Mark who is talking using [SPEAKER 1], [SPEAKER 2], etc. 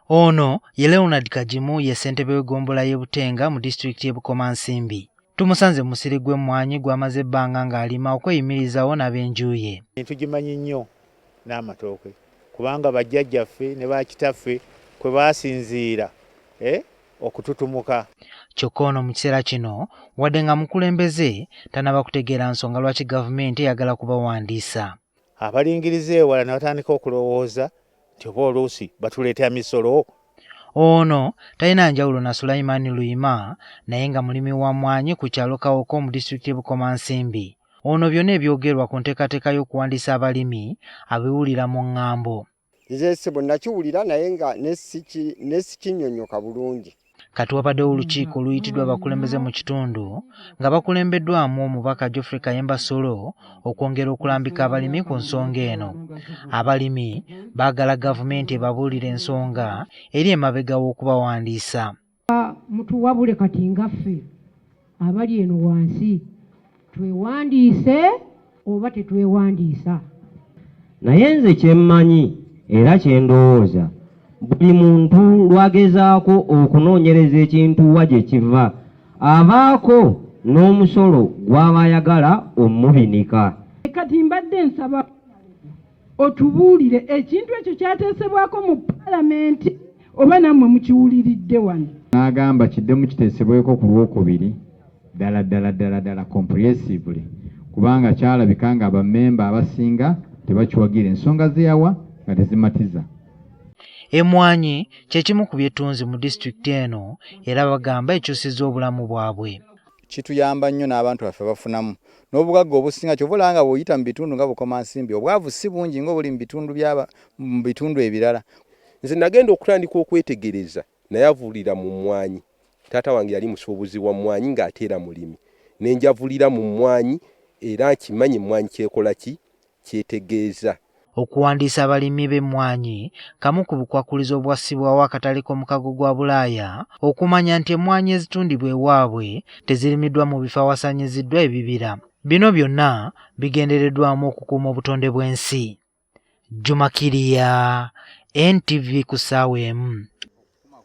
[SPEAKER 1] Ono ye Leonard Kajimu ye ssentebe w'eggombolola y'e Butenga mu disitulikiti y'e Bukomansimbi. Tumusanze musiri gw'emmwanyi gw'amaze ebbanga ng'alima okweyimirizawo n'ab'enju ye.
[SPEAKER 2] Tugimanyi nnyo n'amatooke kubanga bajjajjaffe ne bakitaffe kwe baasinziira okututumuka.
[SPEAKER 1] Kyokka ono mu kiseera kino wadde nga mukulembeze tanaba kutegeera nsonga lwaki gavumenti eyagala kubawandiisa.
[SPEAKER 2] Abalingiriza ewala ne batandika okulowooza nti oba oluusi batuleetera misolo.
[SPEAKER 1] Ono talina njawulo na Sulaiman Luyima naye nga mulimi wa mmwanyi ku kyalo Kawoko mu disitulikiti y'e Bukomansimbi. Ono byonna ebyogerwa ku nteekateeka y'okuwandiisa abalimi abiwulira mu ŋŋambo.
[SPEAKER 3] Nze sebo nakiwulira naye nga nesikinyonyoka bulungi.
[SPEAKER 1] Kati wabaddewo olukiiko oluyitiddwa abakulembeze mu kitundu nga bakulembeddwamu omubaka Geoffrey Kayemba Solo okwongera okulambika abalimi ku nsonga eno. Abalimi baagala gavumenti ebabuulira ensonga eri emabega w'okubawandiisa.
[SPEAKER 4] Mutuwabule kati ngaffe abali eno wansi twewandiise oba tetwewandiisa.
[SPEAKER 5] Naye nze kyemmanyi era kyendowooza buli muntu lwagezaako okunoonyereza ekintu wa gye kiva abaako n'omusolo gw'aba ayagala omubinika.
[SPEAKER 4] Kati mbadde nsaba otubuulire ekintu ekyo kyateesebwako mu Paalamenti oba nammwe mukiwuliridde wano.
[SPEAKER 6] N'agamba kiddemu kiteesebweko ku Lwokubiri ddala comprehensively kubanga kyalabika nga bammemba abasinga tebakiwagira ensonga zeyawa nga tezimatiza.
[SPEAKER 1] Emmwanyi kye kimu ku byettunzi mu disitulikiti eno era bagamba ekyusizza obulamu bwabwe.
[SPEAKER 7] Kituyamba nnyo n'abantu baffe bafunamu n'obugagga obusinga kyova olanga bw'oyita mu bitundu nga Bukomansimbi obwavu si bungi ng'obuli mu bitundu ebirala.
[SPEAKER 8] Nze nagenda okutandika okwetegereza naye avulira mu mmwanyi. Taata wange yali musuubuzi wa mmwanyi ng'ate era mulimi. Ne njavulira mu mmwanyi era nkimanyi emmwanyi kyekola ki kyetegeeza.
[SPEAKER 1] Okuwandiisa abalimi b'emmwanyi kamu ku bukwakulizo obwassibwawo akatale k'omukago gwa Bulaaya okumanya nti emmwanyi ezitundibwa ewaabwe tezirimiddwa mu bifo awasanyiziddwa ebibira. Bino byonna bigendereddwamu okukuuma obutonde bw'ensi. Juma Kiriya, NTV ku ssaawa emu.